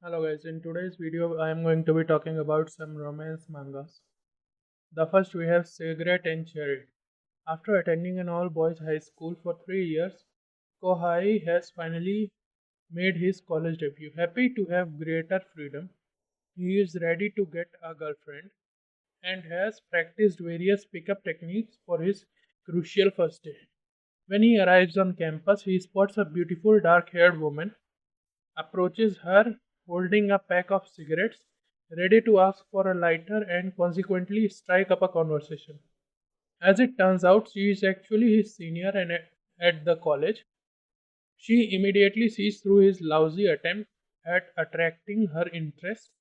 Hello guys, in today's video I am going to be talking about some romance mangas. The first we have Cigarette and Cherry. After attending an all-boys high school for 3 years, Kohai has finally made his college debut. Happy to have greater freedom, he is ready to get a girlfriend and has practiced various pickup techniques for his crucial first day. When he arrives on campus, he spots a beautiful dark-haired woman, approaches her holding a pack of cigarettes, ready to ask for a lighter and consequently strike up a conversation. As it turns out, she is actually his senior and at the college. She immediately sees through his lousy attempt at attracting her interest.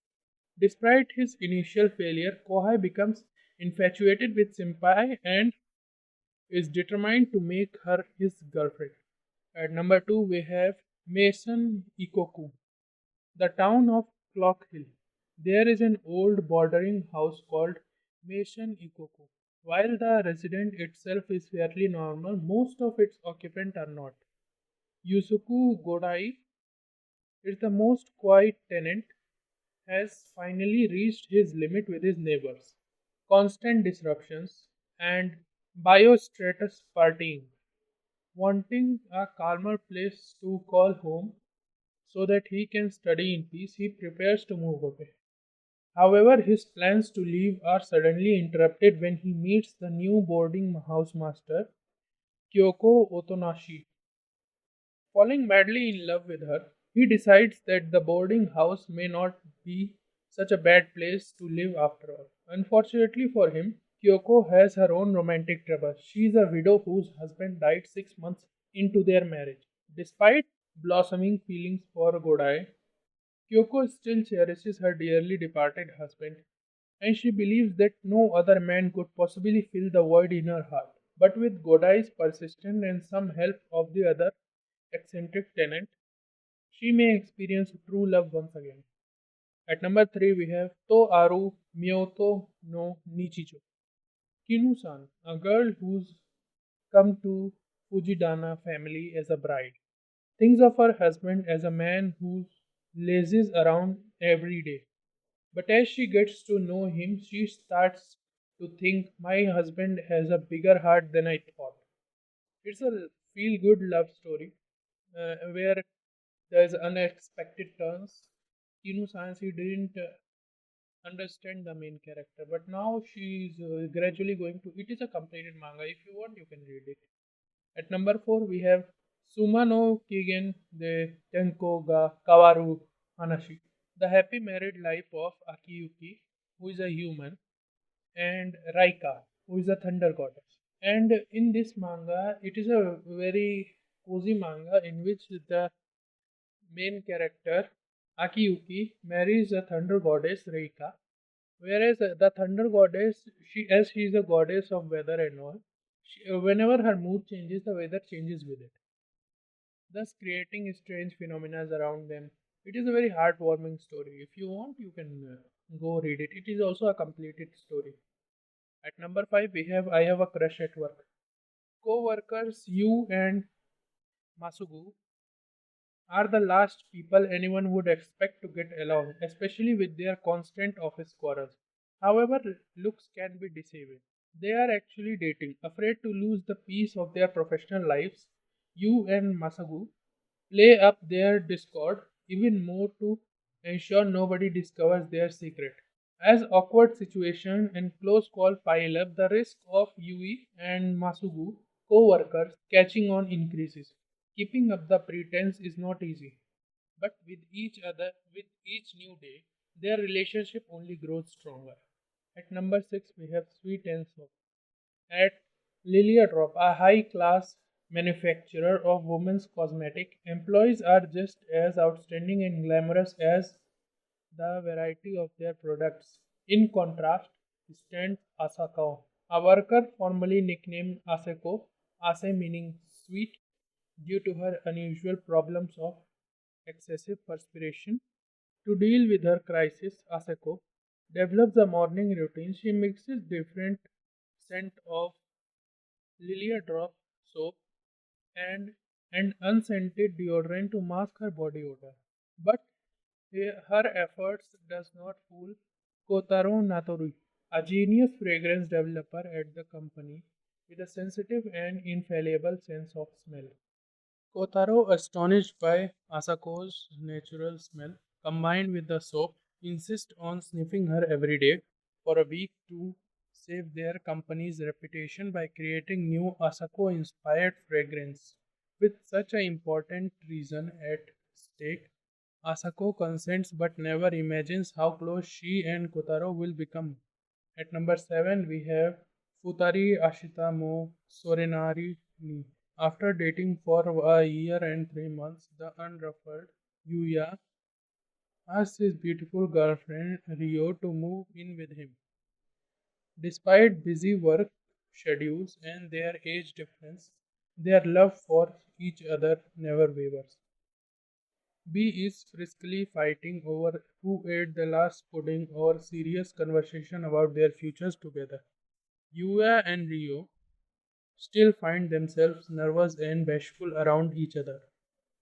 Despite his initial failure, Kohai becomes infatuated with Senpai and is determined to make her his girlfriend. At number 2, we have Maison Ikkoku. The town of Clock Hill. There is an old bordering house called Maison Ikkoku. While the residence itself is fairly normal, most of its occupants are not. Yusuku Godai is the most quiet tenant, has finally reached his limit with his neighbors. Constant disruptions and biostratus partying. Wanting a calmer place to call home so that he can study in peace, he prepares to move away. However, his plans to leave are suddenly interrupted when he meets the new boarding house master, Kyoko Otonashi. Falling madly in love with her, he decides that the boarding house may not be such a bad place to live after all. Unfortunately for him, Kyoko has her own romantic troubles. She is a widow whose husband died 6 months into their marriage. Despite blossoming feelings for Godai, Kyoko still cherishes her dearly departed husband, and she believes that no other man could possibly fill the void in her heart. But with Godai's persistence and some help of the other eccentric tenant, she may experience true love once again. At number 3, we have Toaru Myouto no Nichijou. Kinu-san, a girl who's come to Fujidana family as a bride, thinks of her husband as a man who lazes around every day. But as she gets to know him, she starts to think, my husband has a bigger heart than I thought. It's a feel good love story where there's unexpected turns. Kinu Sansi didn't understand the main character, but now she's gradually going to. It is a completed manga. If you want, you can read it. At number 4, we have Tsuma no Kigen de Tenkou ga Kawaru Hanashi. The happy married life of Akiyuki, who is a human, and Raika, who is a thunder goddess. And in this manga, it is a very cozy manga in which the main character Akiyuki marries a thunder goddess Reika, whereas the thunder goddess, she is a goddess of weather and all, whenever her mood changes, the weather changes with it, thus creating strange phenomena around them. It is a very heartwarming story. If you want, you can go read it. It is also a completed story. At number 5, we have I Have a Crush at Work. Co-workers Yu and Masugu are the last people anyone would expect to get along, especially with their constant office quarrels. However, looks can be deceiving. They are actually dating, afraid to lose the peace of their professional lives. Yu and Masagu play up their discord even more to ensure nobody discovers their secret. As awkward situation and close call pile up, the risk of Yui and Masugu co-workers catching on increases. Keeping up the pretense is not easy, but with each new day, their relationship only grows stronger. At number 6, we have Sweet and Soap. At Liliadrop, a high-class manufacturer of women's cosmetic, employees are just as outstanding and glamorous as the variety of their products. In contrast, stands Asako, a worker formerly nicknamed Aseko, Ase meaning sweet, due to her unusual problems of excessive perspiration. To deal with her crisis, Asako develops a morning routine. She mixes different scent of Lilia drop soap and unscented deodorant to mask her body odor. But Her efforts does not fool Kotaro Natori, a genius fragrance developer at the company with a sensitive and infallible sense of smell. Kotaro, astonished by Asako's natural smell, combined with the soap, insists on sniffing her every day for a week to save their company's reputation by creating new Asako-inspired fragrance. With such an important reason at stake, Asako consents but never imagines how close she and Kotaro will become. At number 7, we have Futari Ashita Mo Sorenari Ni. After dating for a year and 3 months, the unruffled Yuya asks his beautiful girlfriend Rio to move in with him. Despite busy work schedules and their age difference, their love for each other never wavers. B is friskily fighting over who ate the last pudding or serious conversation about their futures together. Yuya and Rio still find themselves nervous and bashful around each other,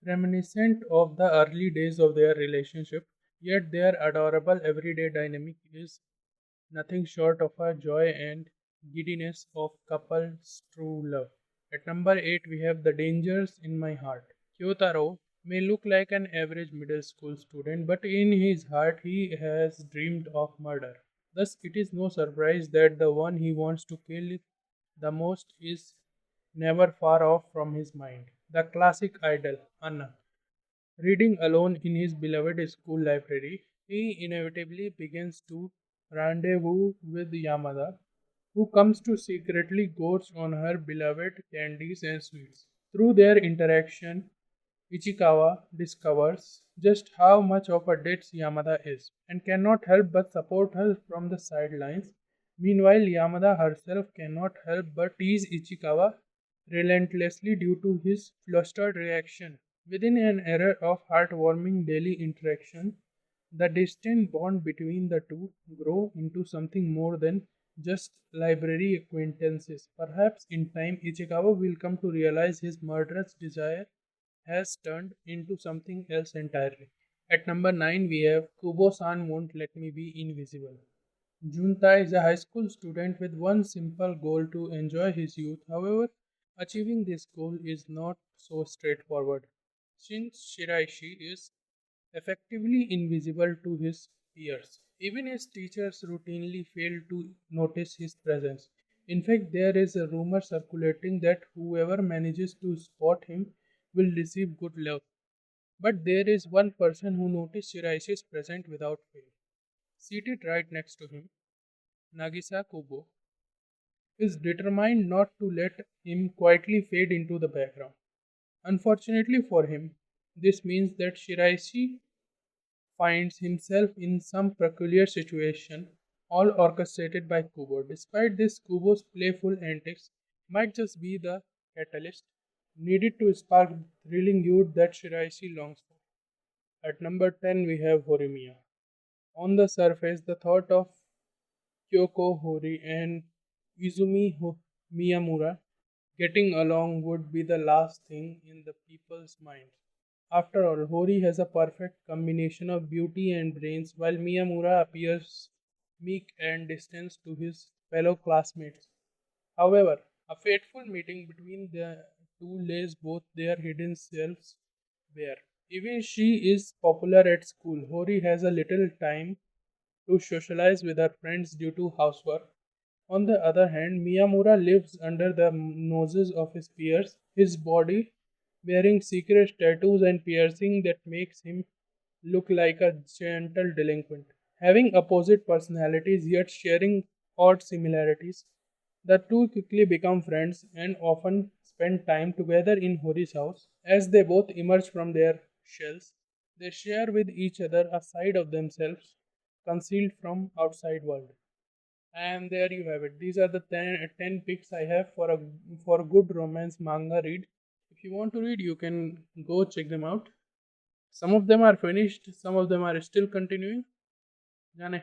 reminiscent of the early days of their relationship, yet their adorable everyday dynamic is nothing short of a joy and giddiness of couples' true love. At number 8, we have The Dangers in My Heart. Kyotaro may look like an average middle school student, but in his heart he has dreamed of murder. Thus, it is no surprise that the one he wants to kill the most is never far off from his mind. The classic idol, Anna. Reading alone in his beloved school library, he inevitably begins to rendezvous with Yamada, who comes to secretly gorge on her beloved candies and sweets. Through their interaction, Ichikawa discovers just how much of a ditz Yamada is and cannot help but support her from the sidelines. Meanwhile, Yamada herself cannot help but tease Ichikawa relentlessly due to his flustered reaction. Within an era of heartwarming daily interaction, the distant bond between the two grow into something more than just library acquaintances. Perhaps in time, Ichikawa will come to realize his murderous desire has turned into something else entirely. At number 9, we have Kubo san won't let me be invisible. Junta is a high school student with one simple goal to enjoy his youth. However, achieving this goal is not so straightforward. Since Shiraishi is effectively invisible to his peers, even his teachers routinely fail to notice his presence. In fact, there is a rumor circulating that whoever manages to spot him will receive good luck. But there is one person who noticed Shiraishi's presence without fail. Seated right next to him, Nagisa Kubo is determined not to let him quietly fade into the background. Unfortunately for him, this means that Shiraishi finds himself in some peculiar situation, all orchestrated by Kubo. Despite this, Kubo's playful antics might just be the catalyst needed to spark the thrilling youth that Shiraishi longs for. At number 10, we have Horimiya. On the surface, the thought of Kyoko Hori and Miyamura getting along would be the last thing in the people's minds. After all, Hori has a perfect combination of beauty and brains, while Miyamura appears meek and distant to his fellow classmates. However, a fateful meeting between the two lays both their hidden selves bare. Even she is popular at school. Hori has a little time to socialize with her friends due to housework. On the other hand, Miyamura lives under the noses of his peers, his body bearing secret tattoos and piercing that makes him look like a gentle delinquent. Having opposite personalities yet sharing odd similarities, the two quickly become friends and often spend time together in Hori's house. As they both emerge from their shells, they share with each other a side of themselves concealed from outside world. And there you have it. These are the 10 picks I have for a good romance manga read. If you want to read, you can go check them out. Some of them are finished, some of them are still continuing. जाने